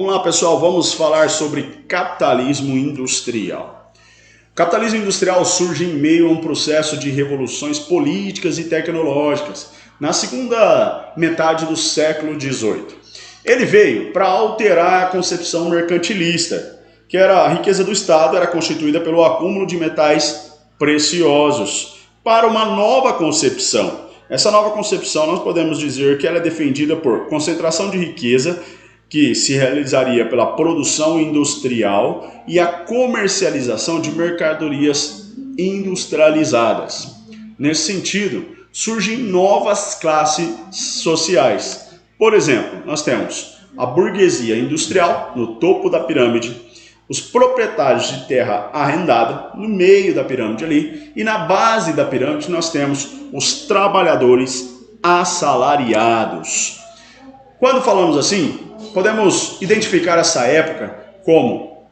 Vamos lá, pessoal, vamos falar sobre capitalismo industrial. O capitalismo industrial surge em meio a um processo de revoluções políticas e tecnológicas na segunda metade do século XVIII. Ele veio para alterar a concepção mercantilista, que era a riqueza do Estado era constituída pelo acúmulo de metais preciosos, para uma nova concepção. Essa nova concepção nós podemos dizer que ela é defendida por concentração de riqueza que se realizaria pela produção industrial e a comercialização de mercadorias industrializadas. Nesse sentido, surgem novas classes sociais. Por exemplo, nós temos a burguesia industrial no topo da pirâmide, os proprietários de terra arrendada no meio da pirâmide ali, e na base da pirâmide nós temos os trabalhadores assalariados. Quando falamos assim, podemos identificar essa época como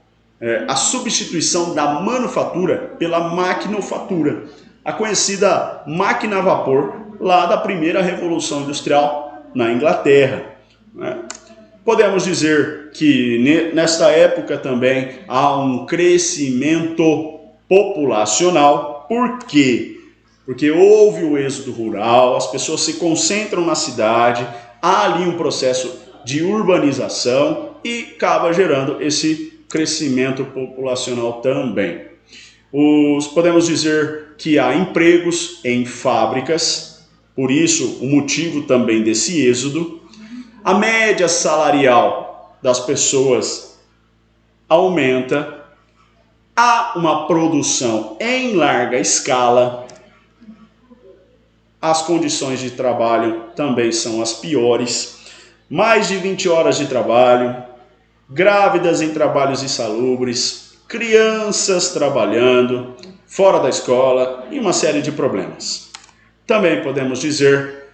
a substituição da manufatura pela maquinofatura, a conhecida máquina a vapor lá da primeira Revolução Industrial na Inglaterra. Né? Podemos dizer que nesta época também há um crescimento populacional. Por quê? Porque houve o êxodo rural, as pessoas se concentram na cidade, há ali um processo de urbanização e acaba gerando esse crescimento populacional também. Podemos dizer que há empregos em fábricas, por isso o motivo também desse êxodo. A média salarial das pessoas aumenta, há uma produção em larga escala, as condições de trabalho também são as piores, mais de 20 horas de trabalho, grávidas em trabalhos insalubres, crianças trabalhando fora da escola e uma série de problemas. Também podemos dizer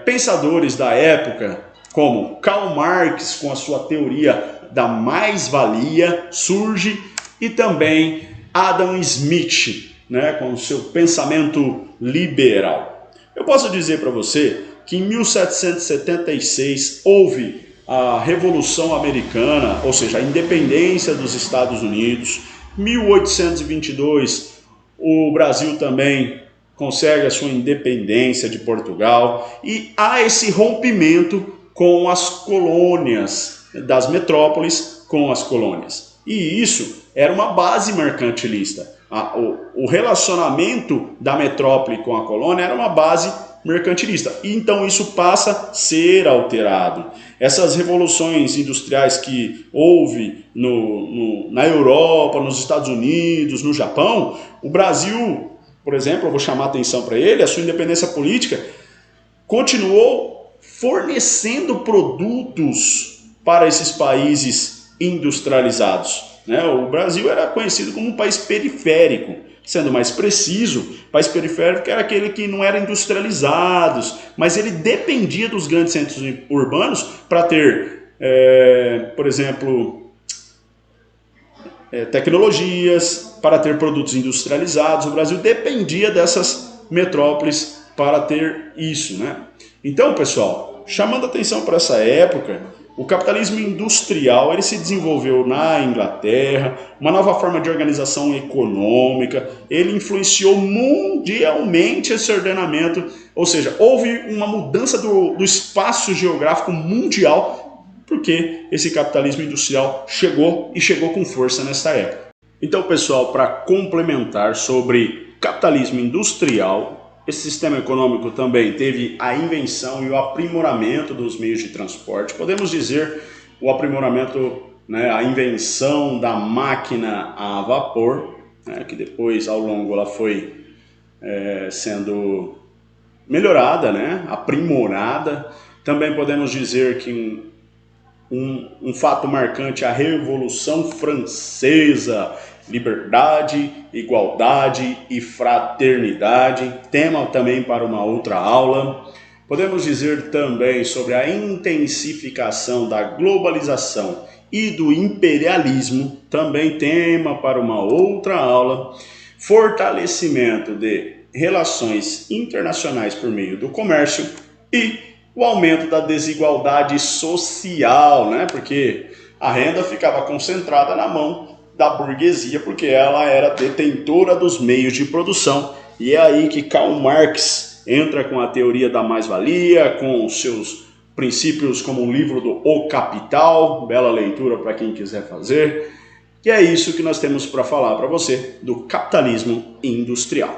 pensadores da época, como Karl Marx com a sua teoria da mais-valia surge, e também Adam Smith, né, com o seu pensamento liberal. Eu posso dizer para você que em 1776 houve a Revolução Americana, ou seja, a independência dos Estados Unidos. 1822 o Brasil também consegue a sua independência de Portugal, e há esse rompimento com as colônias, das metrópoles com as colônias. E isso era uma base mercantilista. O relacionamento da metrópole com a colônia era uma base mercantilista. E então isso passa a ser alterado. Essas revoluções industriais que houve na Europa, nos Estados Unidos, no Japão, o Brasil, por exemplo, eu vou chamar a atenção para ele, a sua independência política continuou fornecendo produtos para esses países industrializados. Né? O Brasil era conhecido como um país periférico, sendo mais preciso, país periférico era aquele que não era industrializado, mas ele dependia dos grandes centros urbanos para ter, por exemplo, tecnologias, para ter produtos industrializados. O Brasil dependia dessas metrópoles para ter isso, né? Então, pessoal, chamando atenção para essa época, o capitalismo industrial ele se desenvolveu na Inglaterra, uma nova forma de organização econômica, ele influenciou mundialmente esse ordenamento, ou seja, houve uma mudança do espaço geográfico mundial, porque esse capitalismo industrial chegou com força nesta época. Então, pessoal, para complementar sobre capitalismo industrial, esse sistema econômico também teve a invenção e o aprimoramento dos meios de transporte. Podemos dizer o aprimoramento, né, a invenção da máquina a vapor, né, que depois, ao longo, ela foi sendo melhorada, né, aprimorada. Também podemos dizer que um fato marcante é a Revolução Francesa. Liberdade, igualdade e fraternidade, tema também para uma outra aula. Podemos dizer também sobre a intensificação da globalização e do imperialismo, também tema para uma outra aula. Fortalecimento de relações internacionais por meio do comércio e o aumento da desigualdade social, né? Porque A renda ficava concentrada na mão da burguesia, porque ela era detentora dos meios de produção. E é aí que Karl Marx entra com a teoria da mais-valia, com os seus princípios, como o livro do O Capital, bela leitura para quem quiser fazer. E é isso que nós temos para falar para você do capitalismo industrial.